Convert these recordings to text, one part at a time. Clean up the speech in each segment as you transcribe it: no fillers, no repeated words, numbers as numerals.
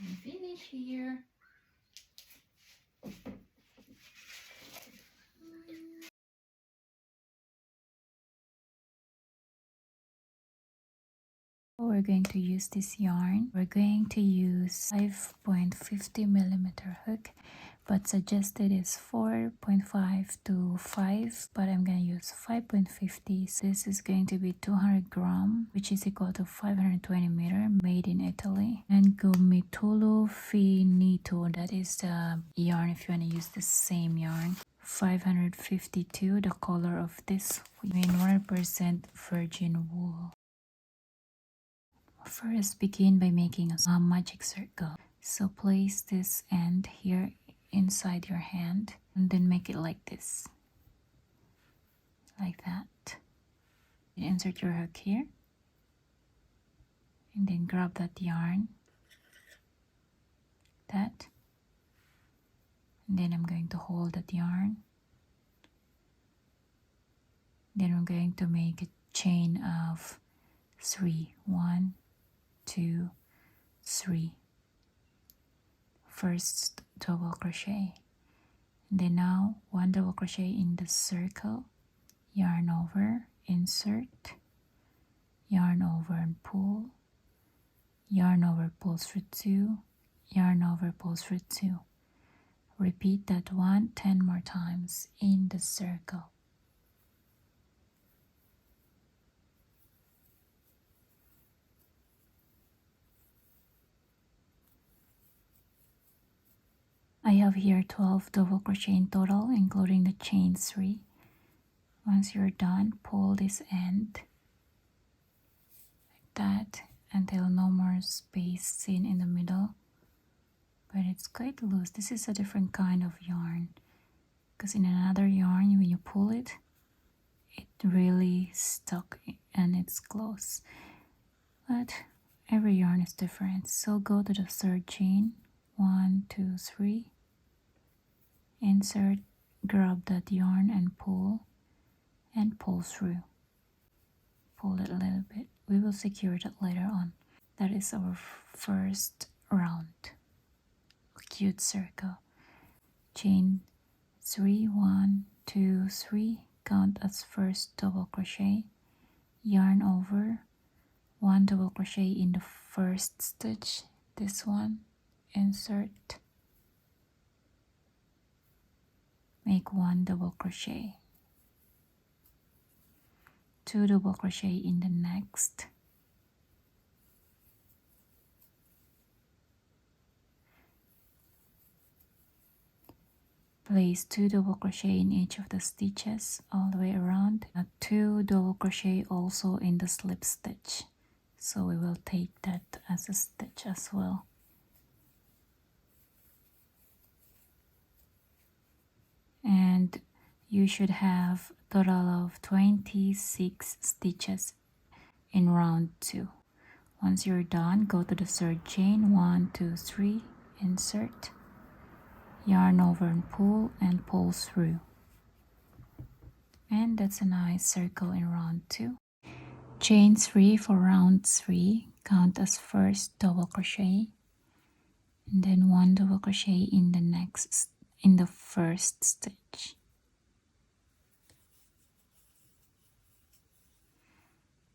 And finish here. We're going to use this yarn. We're going to use 5.50 millimeter hook, but suggested is 4.5 to 5, but I'm going to use 5.50. So this is going to be 200 gram, which is equal to 520 meter, made in Italy. And Gomitolo Finito, that is the yarn if you want to use the same yarn. 552, the color of this, 100% virgin wool. First, begin by making a magic circle. So place this end here inside your hand and then make it like this, like that. Insert your hook here and then grab that yarn, that, and then I'm going to hold that yarn. Then we're going to make a chain of 3. 1, 2, 3. First double crochet, and then now 1 double crochet in the circle, yarn over, insert, yarn over and pull, yarn over, pull through 2, yarn over, pull through 2. Repeat that 10 more times in the circle. I have here 12 double crochet in total, including the chain 3. Once you're done, pull this end like that until no more space seen in the middle. But it's quite loose. This is a different kind of yarn, because in another yarn, when you pull it, it really stuck and it's close. But every yarn is different. So go to the third chain, 1, 2, 3. Insert, grab that yarn and pull through. Pull it a little bit. We will secure that later on. That is our first round. Cute circle. Chain 3, 1, 2, 3. Count as first double crochet. Yarn over, 1 double crochet in the first stitch. This one. Insert. Make 1 double crochet, 2 double crochet in the next, place 2 double crochet in each of the stitches all the way around, 2 double crochet also in the slip stitch, so we will take that as a stitch as well. And you should have a total of 26 stitches in round 2. Once you're done, go to the third chain, 1, 2, 3, insert, yarn over and pull through. And that's a nice circle in round 2. Chain 3 for round 3, count as first double crochet, and then 1 double crochet in the first stitch.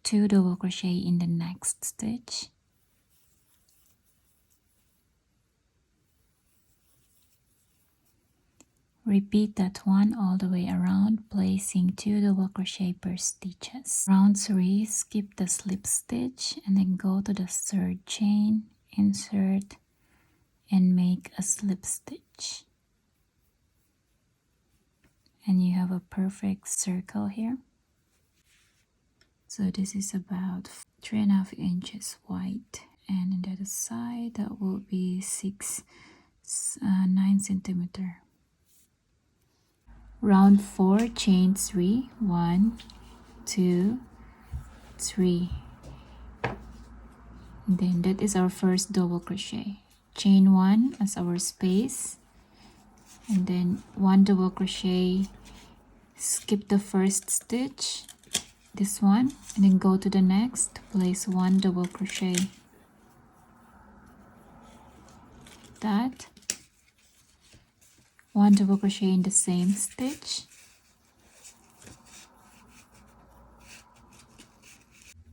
2 double crochet in the next stitch. Repeat that one all the way around, placing 2 double crochet per stitches. Round 3, skip the slip stitch and then go to the third chain, insert, and make a slip stitch. And you have a perfect circle here. So this is about 3.5 inches wide, and on the other side that will be 9 centimeter. Round 4, chain 3, 1, 2, 3. And then that is our first double crochet. Chain 1 as our space, and then 1 double crochet, skip the first stitch, this one, and then go to the next, place 1 double crochet, that. 1 double crochet in the same stitch,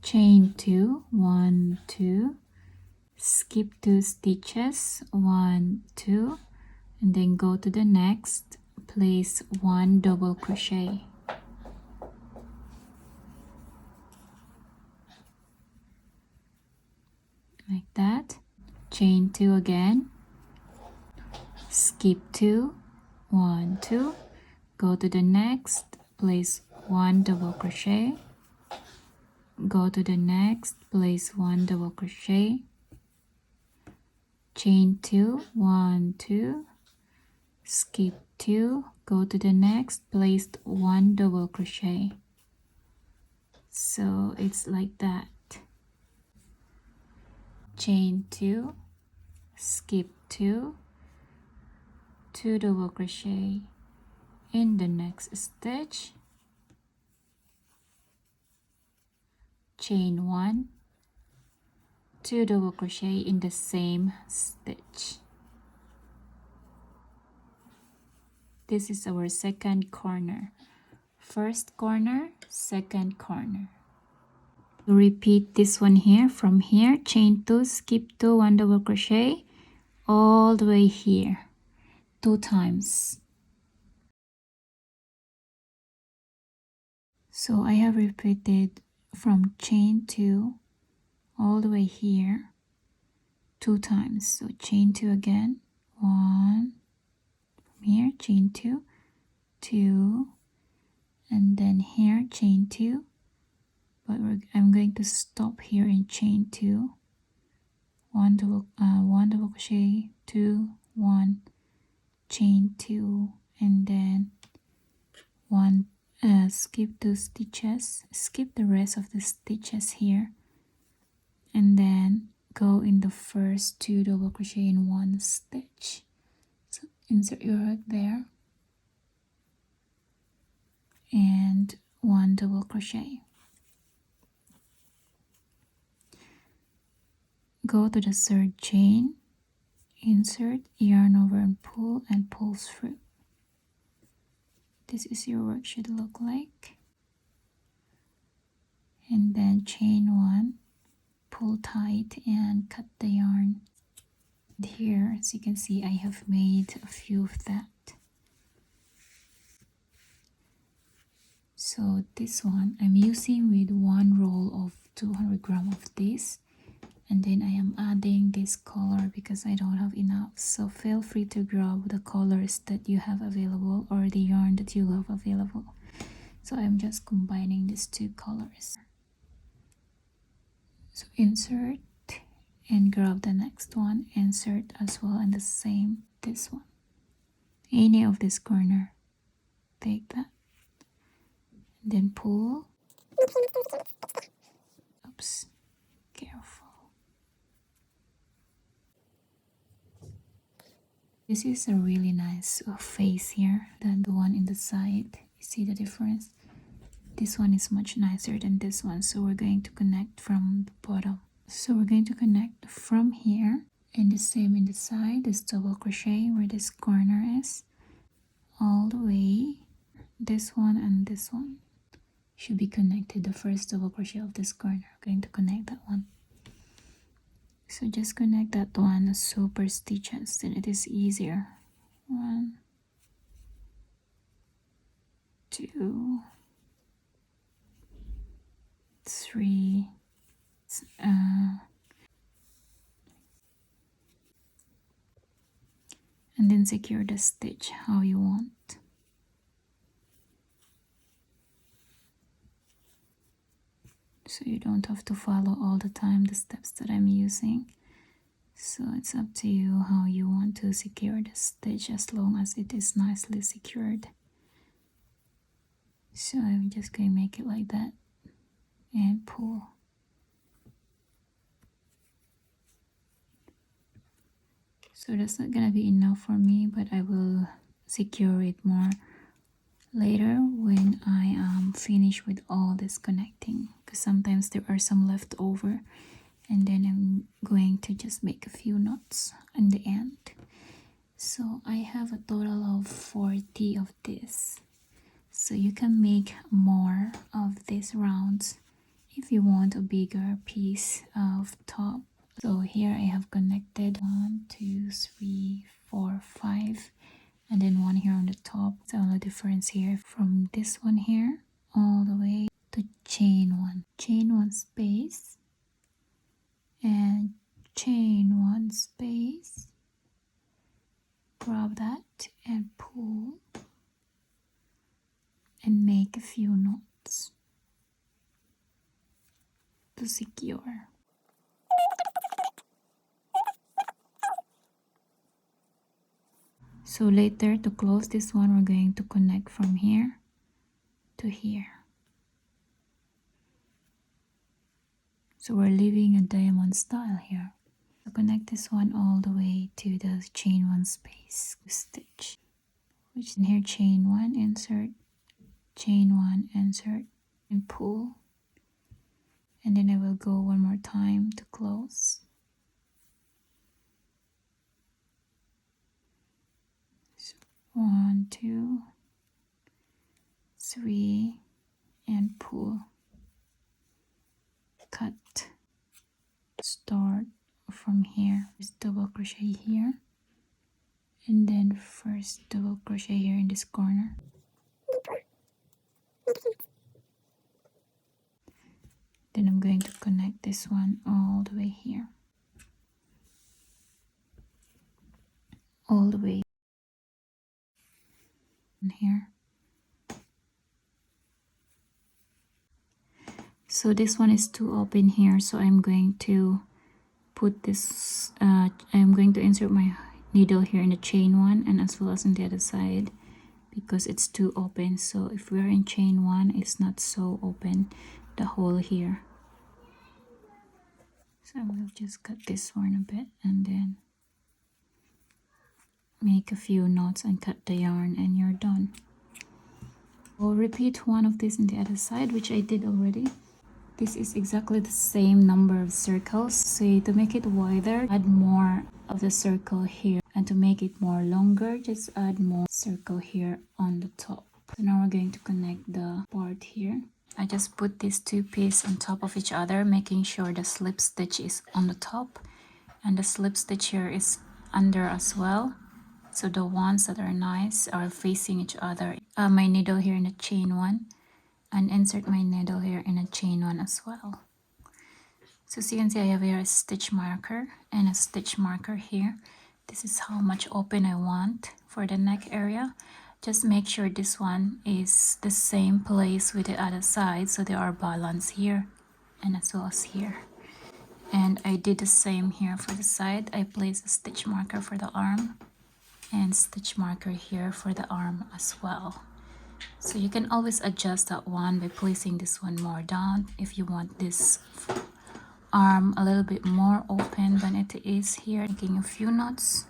chain 2, 1, 2, skip 2 stitches, 1, 2, and then go to the next, place 1 double crochet. Like that. Chain 2 again, skip 2, 1, 2, go to the next, place 1 double crochet, go to the next, place 1 double crochet, chain 2, 1, 2, skip 2, go to the next, place 1 double crochet. So it's like that. Chain 2, skip 2, 2 double crochet in the next stitch, chain 1, 2 double crochet in the same stitch. This is our second corner. First corner, second corner. Repeat this one here. From here, chain 2, skip 2, 1 double crochet all the way here 2 times. So I have repeated from chain 2 all the way here 2 times. So chain 2 again, 1, from here, chain 2, 2, and then here, chain 2, but I'm going to stop here in chain 2, 1 double crochet, 2, 1, chain 2, and then 1, skip 2 stitches, skip the rest of the stitches here, and then go in the first 2 double crochet in 1 stitch. So insert your hook there and 1 double crochet. Go to the 3rd chain, insert, yarn over and pull through. This is your work should look like. And then chain 1, pull tight and cut the yarn. And here, as you can see, I have made a few of that. So this one I'm using with 1 roll of 200 grams of this, and then I am adding this color because I don't have enough. So feel free to grab the colors that you have available or the yarn that you have available. So I'm just combining these 2 colors. So insert and grab the next one, insert as well, and the same this one, any of this corner, take that, and then pull. Oops, careful. This is a really nice face here than the one in the side. You see the difference? This one is much nicer than this one, so we're going to connect from the bottom. So we're going to connect from here, and the same in the side, this double crochet where this corner is, all the way. This one and this one should be connected. The first double crochet of this corner, I'm going to connect that one. So just connect that one super stitches, then it is easier. 1, 2, 3, and then secure the stitch how you want. So you don't have to follow all the time the steps that I'm using. So it's up to you how you want to secure the stitch as long as it is nicely secured. So I'm just going to make it like that and pull. So that's not gonna be enough for me, but I will secure it more later when I am finished with all this connecting, because sometimes there are some left over, and then I'm going to just make a few knots in the end. So I have a total of 40 of this. So you can make more of these rounds if you want a bigger piece of top. So here I have connected 1, 2, 3, 4, 5, and then one here on the top. The only difference here from this one here all the way to chain one space, and chain one space, grab that and pull and make a few knots to secure. So later, to close this one, we're going to connect from here to here. So we're leaving a diamond style here. So connect this one all the way to the chain one space stitch, which in here chain one, insert, chain one, insert, and pull. And then I will go one more time to close. So 1, 2, 3, and pull. Cut. Start from here. Just double crochet here, and then first double crochet here in this corner. Then I'm going to connect this one all the way here, all the way in here. So this one is too open here, so I'm going to put this I'm going to insert my needle here in the chain one and as well as on the other side, because it's too open. So if we're in chain one, it's not so open, the hole here. So I will just cut this one a bit and then make a few knots and cut the yarn, and you're done. We'll repeat one of this in the other side, which I did already. This is exactly the same number of circles. So to make it wider, add more of the circle here, and to make it more longer, just add more circle here on the top. So now we're going to connect the part here. I just put these two pieces on top of each other, making sure the slip stitch is on the top and the slip stitch here is under as well. So the ones that are nice are facing each other. My needle here in the chain one, and insert my needle here in a chain one as well. So as you can see, I have here a stitch marker and a stitch marker here. This is how much open I want for the neck area. Just make sure this one is the same place with the other side, so they are balanced here and as well as here. And I did the same here for the side. I placed a stitch marker for the arm and stitch marker here for the arm as well. So you can always adjust that one by placing this one more down if you want this arm a little bit more open than it is here. Making a few knots.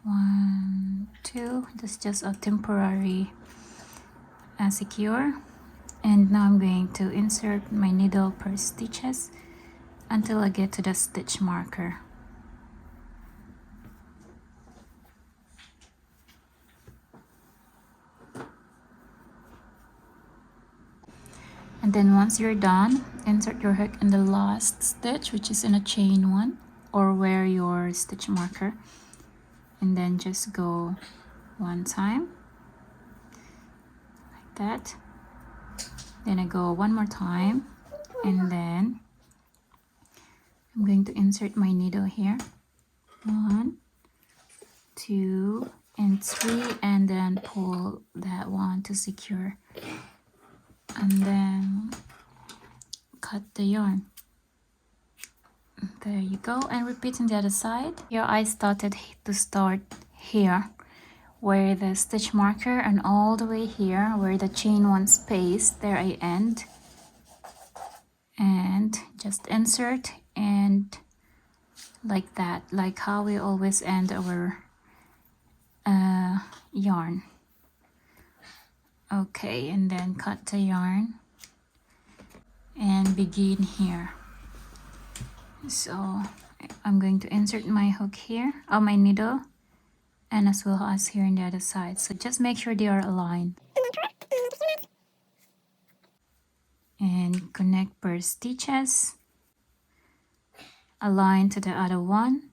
1, 2. This is just a temporary secure. And now I'm going to insert my needle per stitches until I get to the stitch marker. And then once you're done, insert your hook in the last stitch, which is in a chain one, or where your stitch marker, and then just go one time like that. Then I go one more time, and then I'm going to insert my needle here. 1, 2, and 3, and then pull that one to secure, and then cut the yarn. There you go, and repeat on the other side. Here I started to start here where the stitch marker, and all the way here where the chain one space, there I end, and just insert, and like that, like how we always end our yarn. Okay, and then cut the yarn and begin here. So I'm going to insert my hook here, my needle, and as well as here on the other side. So just make sure they are aligned. And connect per stitches. Align to the other one.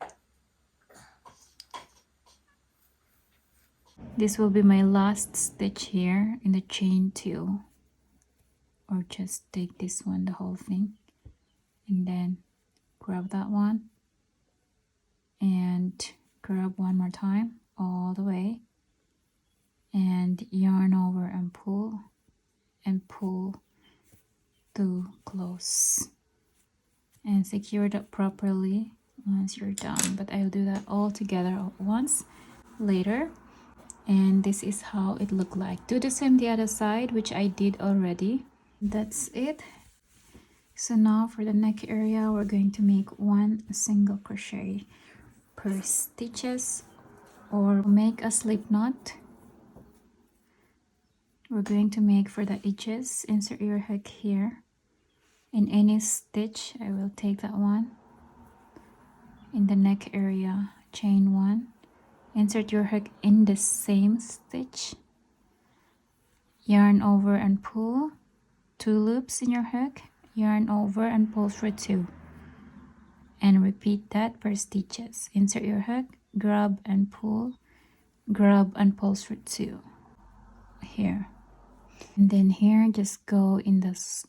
This will be my last stitch here in the chain 2. Or just take this one, the whole thing. And then grab that one. And grab one more time all the way. And yarn over and pull to close. And secure that properly once you're done. But I'll do that all together at once later. And this is how it looked like. Do the same the other side, which I did already. That's it. So now for the neck area, we're going to make 1 single crochet per stitches, or make a slip knot. We're going to make for the edges. Insert your hook here. In any stitch, I will take that one. In the neck area, chain 1. Insert your hook in the same stitch. Yarn over and pull. 2 loops in your hook. Yarn over and pull for 2. And repeat that per stitches. Insert your hook, grab and pull for 2. Here. And then here, just go in this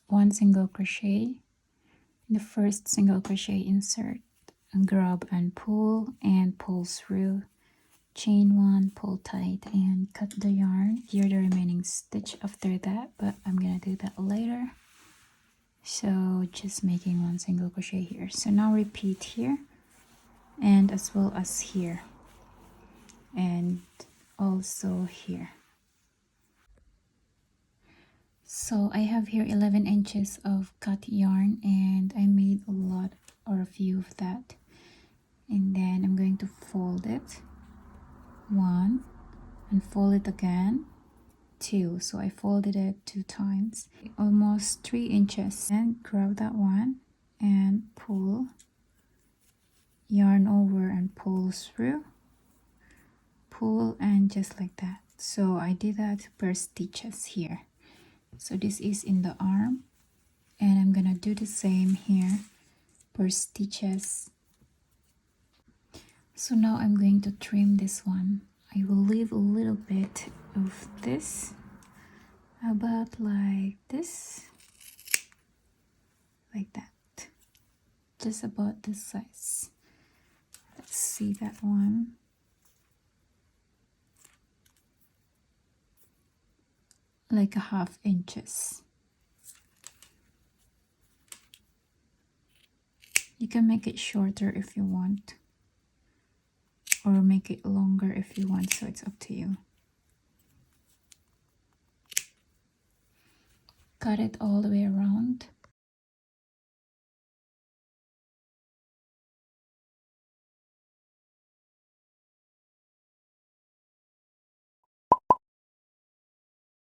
1 single crochet. In the first single crochet, insert, and grab and pull through. Chain 1, pull tight, and cut the yarn. Here the remaining stitch after that, but I'm gonna do that later. So just making 1 single crochet here. So now repeat here, and as well as here, and also here. So I have here 11 inches of cut yarn, and I made a lot or a few of that. And then I'm going to fold it 1 and fold it again 2. So I folded it 2 times, almost 3 inches. And grab that one and pull, yarn over and pull through, pull, and just like that. So I did that per stitches here. So this is in the arm, and I'm gonna do the same here per stitches. So now I'm going to trim this one. I will leave a little bit of this, about like this, like that, just about this size. Let's see that one. Like a 1/2 inches. You can make it shorter if you want, or make it longer if you want, so it's up to you. Cut it all the way around.